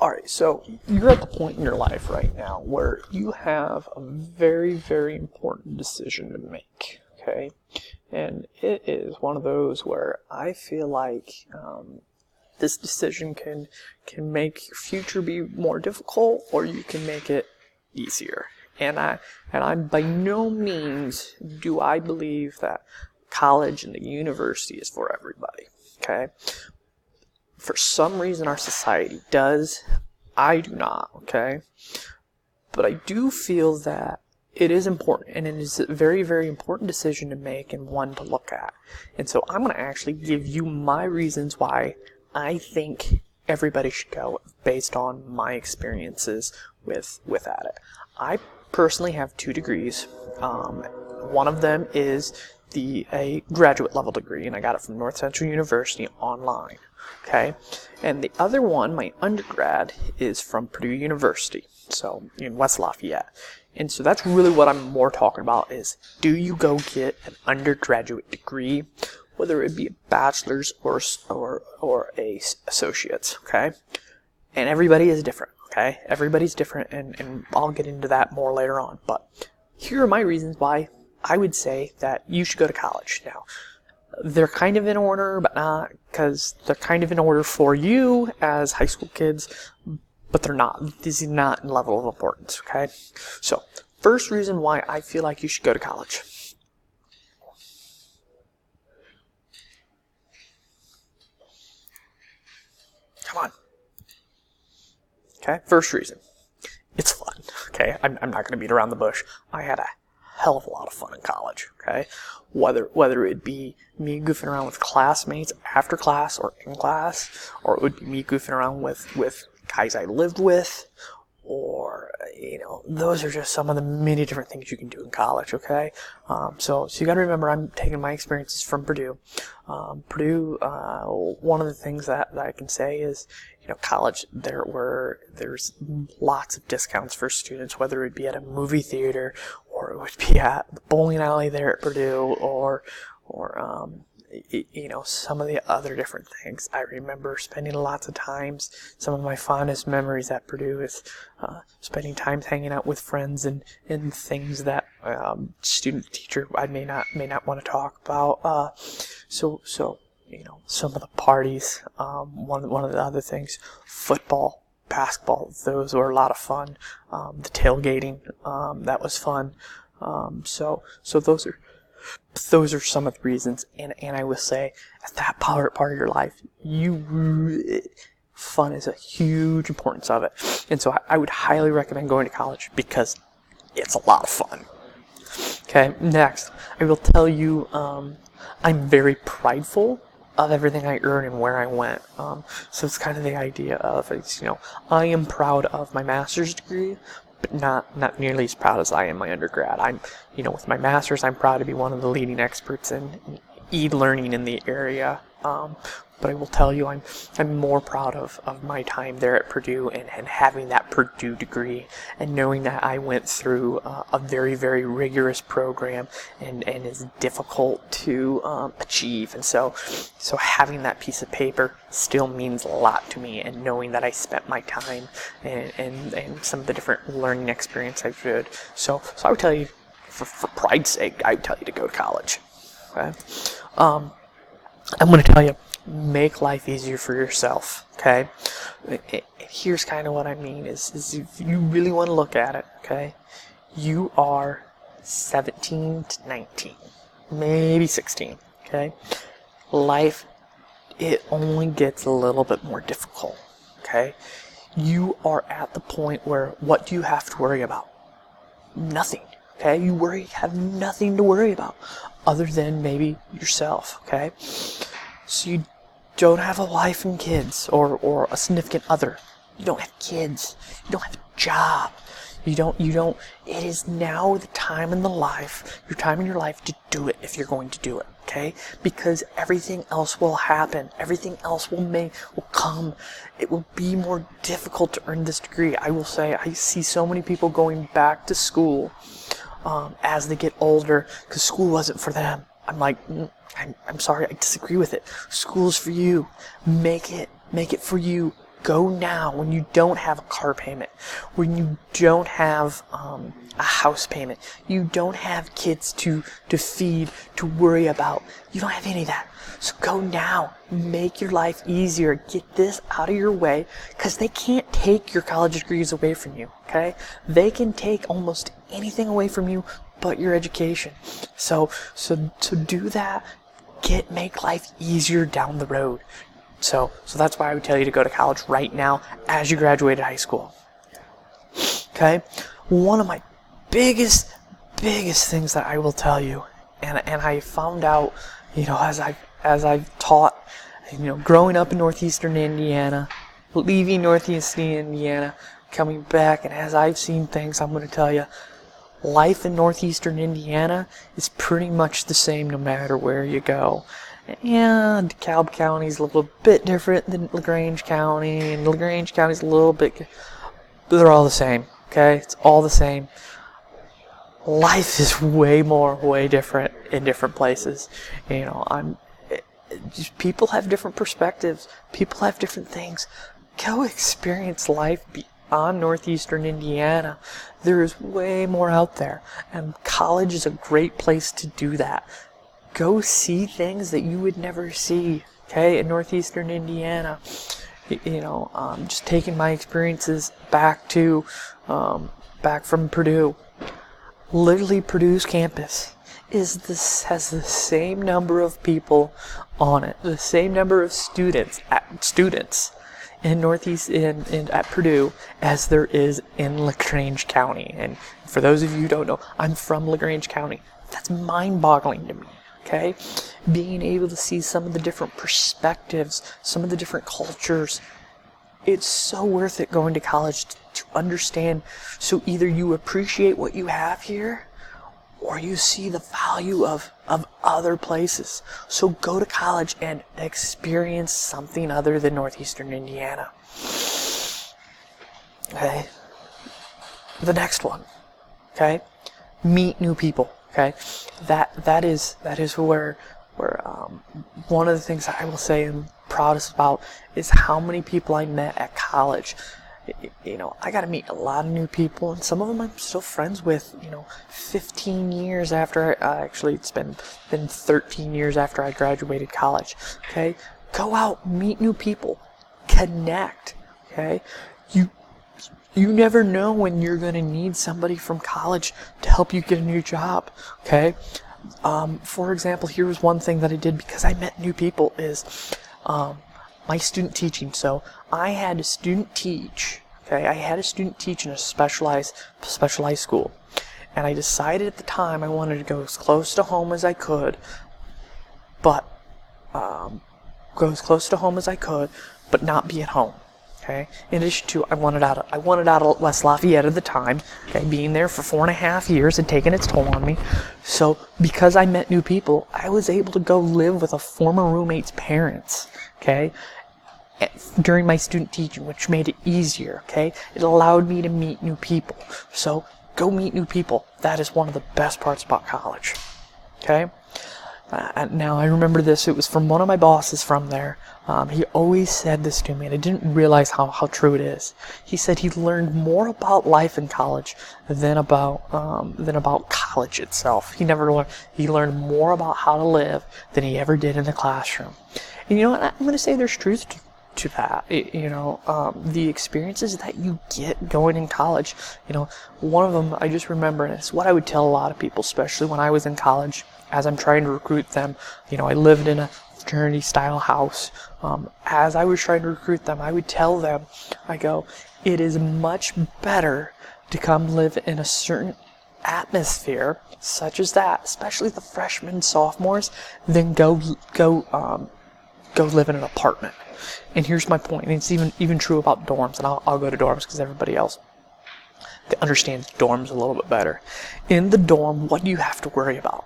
Alright, so you're at the point in your life right now where you have a very, very important decision to make, okay? And it is one of those where I feel like this decision can make your future be more difficult, or you can make it easier. And I'm by no means do I believe that college and the university is for everybody, okay? For some reason our society does. I do not, okay? But I do feel that it is important, and it is a very, very important decision to make and one to look at. And so I'm going to actually give you my reasons why I think everybody should go based on my experiences with at it. I personally have 2 degrees. One of them is a graduate level degree, and I got it from North Central University online. Okay, and the other one, my undergrad, is from Purdue University, so in West Lafayette. And so that's really what I'm more talking about is, do you go get an undergraduate degree, whether it be a bachelor's or a associate's, okay? And everybody is different, okay? Everybody's different, and I'll get into that more later on. But here are my reasons why I would say that you should go to college. Now, they're kind of in order, but not, because they're kind of in order for you as high school kids, but they're not. This is not in level of importance, okay? So, first reason why I feel like you should go to college. Come on. Okay, first reason. It's fun, okay? I'm not going to beat around the bush. I had a hell of a lot of fun in college, okay? Whether it be me goofing around with classmates after class or in class, or it would be me goofing around with guys I lived with, or, those are just some of the many different things you can do in college, okay? So you gotta remember, I'm taking my experiences from Purdue. Purdue, one of the things that I can say is, college, there's lots of discounts for students, whether it be at a movie theater, or it would be at the bowling alley there at Purdue, or some of the other different things. I remember spending lots of times, some of my fondest memories at Purdue is spending time hanging out with friends and things that student teacher I may not want to talk about. So some of the parties, one of the other things, football, basketball, those were a lot of fun. The tailgating, that was fun. So those are some of the reasons, and I will say, at that part of your life, fun is a huge importance of it. And so I would highly recommend going to college because it's a lot of fun. Okay, next, I will tell you, I'm very prideful of everything I earned and where I went. So it's kind of the idea of, I am proud of my master's degree, but not nearly as proud as I am my undergrad. I'm, with my master's, I'm proud to be one of the leading experts in e-learning in the area. But I will tell you, I'm more proud of my time there at Purdue and having that Purdue degree, and knowing that I went through a very, very rigorous program and is difficult to achieve. And so having that piece of paper still means a lot to me, and knowing that I spent my time and some of the different learning experience I've had. So I would tell you, for pride's sake, I would tell you to go to college. Okay? I'm going to tell you, make life easier for yourself, okay? Here's kind of what I mean is if you really want to look at it, okay? You are 17 to 19, maybe 16, okay? Life, it only gets a little bit more difficult, okay? You are at the point where, what do you have to worry about? Nothing, okay? You have nothing to worry about other than maybe yourself, okay? So you don't have a wife and kids, or a significant other. You don't have kids. You don't have a job. You don't, it is now the time in your time in your life to do it if you're going to do it, okay? Because everything else will happen. Everything else will come. It will be more difficult to earn this degree. I will say, I see so many people going back to school as they get older because school wasn't for them. I'm like, I'm sorry, I disagree with it. School's for you. Make it for you. Go now when you don't have a car payment, when you don't have a house payment, you don't have kids to feed, to worry about. You don't have any of that. So go now. Make your life easier. Get this out of your way, because they can't take your college degrees away from you, okay? They can take almost anything away from you but your education. So do that. Make life easier down the road. So that's why I would tell you to go to college right now as you graduated high school. Okay? One of my biggest things that I will tell you, and I found out, as I've taught, growing up in northeastern Indiana, leaving northeastern Indiana, coming back, and as I've seen things, I'm going to tell you, life in northeastern Indiana is pretty much the same no matter where you go. Yeah, DeKalb County is a little bit different than LaGrange County, and LaGrange County is a little bit, but they're all the same, okay? It's all the same. Life is way different in different places. People have different perspectives. People have different things. Go experience life beyond northeastern Indiana. There is way more out there, and college is a great place to do that. Go see things that you would never see, okay, in northeastern Indiana. Just taking my experiences back from Purdue. Literally, Purdue's campus has the same number of people on it, the same number of students in at Purdue as there is in LaGrange County. And for those of you who don't know, I'm from LaGrange County. That's mind-boggling to me. Okay, being able to see some of the different perspectives, some of the different cultures, it's so worth it going to college to understand. So either you appreciate what you have here, or you see the value of other places. So go to college and experience something other than northeastern Indiana. Okay, the next one. Okay, meet new people. Okay, that is where one of the things I will say I'm proudest about is how many people I met at college. I got to meet a lot of new people, and some of them I'm still friends with. 15 years after actually it's been 13 years after I graduated college. Okay, go out, meet new people, connect. Okay, you never know when you're going to need somebody from college to help you get a new job, okay? For example, here was one thing that I did because I met new people is my student teaching. So I had a student teach, okay? I had a student teach in a specialized school. And I decided at the time I wanted to go as close to home as I could, but not be at home. Okay. In addition to, I wanted out of West Lafayette at the time. Okay, being there for 4.5 years had taken its toll on me. So because I met new people, I was able to go live with a former roommate's parents. Okay, during my student teaching, which made it easier. Okay, it allowed me to meet new people. So go meet new people. That is one of the best parts about college. Okay. Now I remember this. It was from one of my bosses from there. He always said this to me, and I didn't realize how true it is. He said he learned more about life in college than about college itself. He learned more about how to live than he ever did in the classroom. And I'm going to say there's truth to that. The experiences that you get going in college. One of them I just remember, and it's what I would tell a lot of people, especially when I was in college. As I'm trying to recruit them, I lived in a fraternity style house. As I was trying to recruit them, I would tell them, I go, it is much better to come live in a certain atmosphere such as that, especially the freshmen and sophomores, than go live in an apartment. And here's my point, and it's even true about dorms, and I'll go to dorms because everybody else understands dorms a little bit better. In the dorm, what do you have to worry about?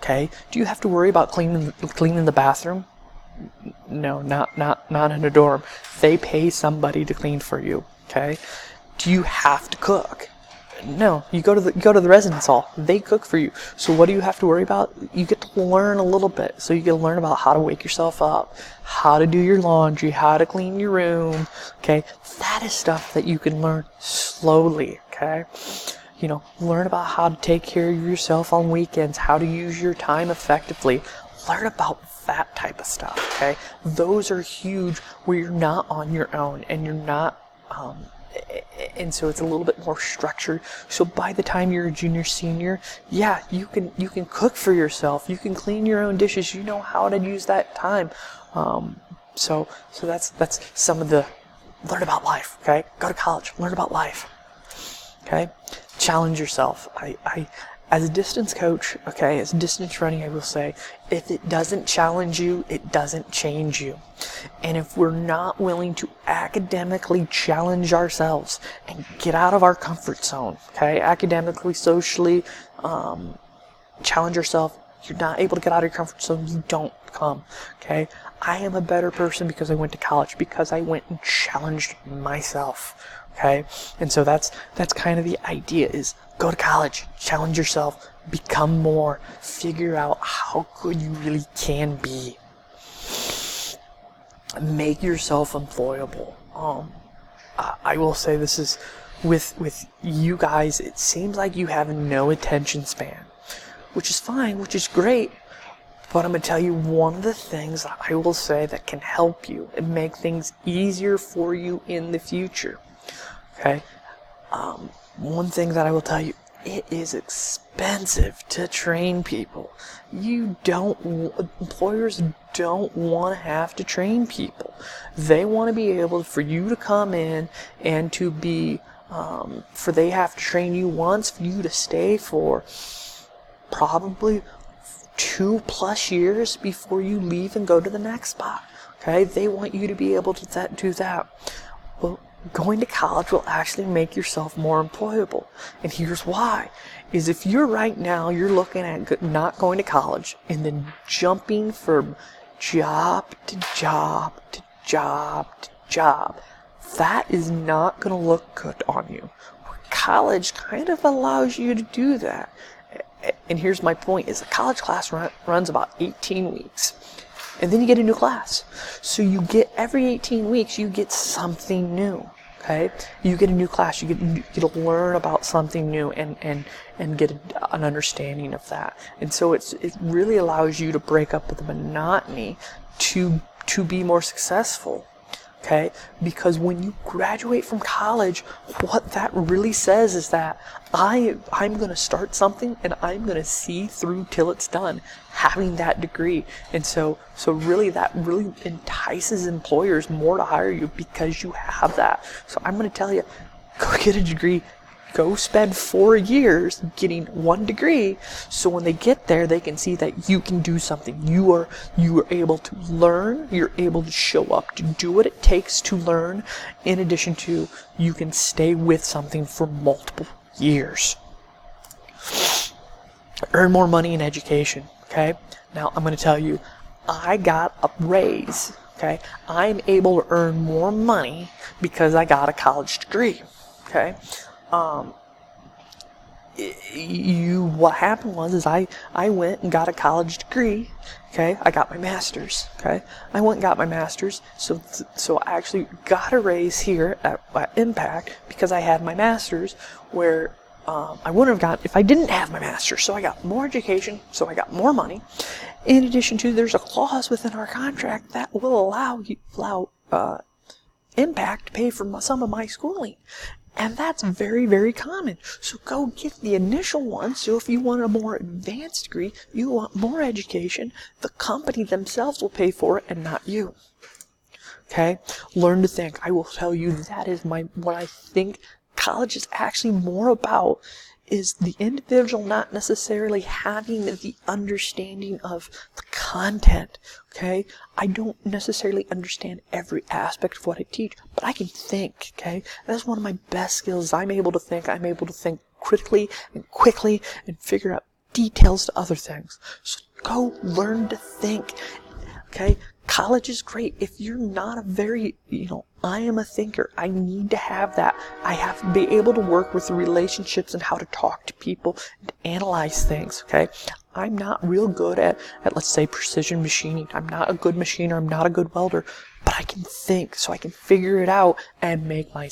Okay, do you have to worry about cleaning the bathroom? No, not in a dorm. They pay somebody to clean for you. Okay, do you have to cook? No, you go to the residence hall. They cook for you. So what do you have to worry about? You get to learn a little bit. So you get to learn about how to wake yourself up, how to do your laundry, how to clean your room. Okay, that is stuff that you can learn slowly. Okay, learn about how to take care of yourself on weekends, how to use your time effectively. Learn about that type of stuff. Okay, those are huge where you're not on your own and you're not. And so it's a little bit more structured. So by the time you're a junior, senior, yeah, you can cook for yourself. You can clean your own dishes. You know how to use that time. So that's some of the learn about life. Okay, go to college, learn about life. Okay, challenge yourself. I as a distance coach, okay, as distance running, I will say, if it doesn't challenge you, it doesn't change you. And if we're not willing to academically challenge ourselves and get out of our comfort zone, okay, academically, socially, challenge yourself, you're not able to get out of your comfort zone, you don't come, okay? I am a better person because I went to college, because I went and challenged myself, okay? And so that's kind of the idea, is go to college, challenge yourself, become more, figure out how good you really can be. Make yourself employable. I will say this is, with you guys, it seems like you have no attention span, which is fine, which is great. But I'm going to tell you one of the things that I will say that can help you and make things easier for you in the future. Okay? One thing that I will tell you, it is expensive to train people. Employers don't want to have to train people. They want to be able for you to come in and to be, they have to train you once, for you to stay for probably 2+ years before you leave and go to the next spot. Okay, they want you to be able to do that. Well, going to college will actually make yourself more employable. And here's why. Is if you're looking at not going to college and then jumping from job to job to job to job, that is not going to look good on you. College kind of allows you to do that. And here's my point, is a college class runs about 18 weeks. And then you get a new class. So you get, every 18 weeks, you get something new. Okay? You get a new class. You get to learn about something new and get an understanding of that. And so it really allows you to break up with the monotony to be more successful. Okay? Because when you graduate from college, what that really says is that I'm going to start something and I'm going to see through till it's done, having that degree. And so really that really entices employers more to hire you because you have that. So I'm going to tell you, go get a degree. Go spend 4 years getting one degree, so when they get there, they can see that you can do something. You are able to learn. You're able to show up to do what it takes to learn. In addition to, you can stay with something for multiple years. Earn more money in education. Okay. Now I'm going to tell you, I got a raise. Okay. I'm able to earn more money because I got a college degree. Okay. What happened was I went and got a college degree. Okay, I got my master's. Okay, I went and got my master's. So I actually got a raise here at Impact because I had my master's, where I wouldn't have got if I didn't have my master's. So I got more education. So I got more money. In addition to, there's a clause within our contract that will allow Impact to pay for some of my schooling. And that's very, very common. So go get the initial one. So if you want a more advanced degree, you want more education, the company themselves will pay for it and not you. Okay? Learn to think. I will tell you that is what I think college is actually more about, is the individual not necessarily having the understanding of the content. Okay? I don't necessarily understand every aspect of what I teach, but I can think. Okay? That's one of my best skills. I'm able to think. I'm able to think critically and quickly and figure out details to other things. So go learn to think. Okay? College is great. If you're not a very, I am a thinker. I need to have that. I have to be able to work with relationships and how to talk to people and analyze things, okay? I'm not real good at let's say, precision machining. I'm not a good machiner. I'm not a good welder. But I can think, so I can figure it out and make my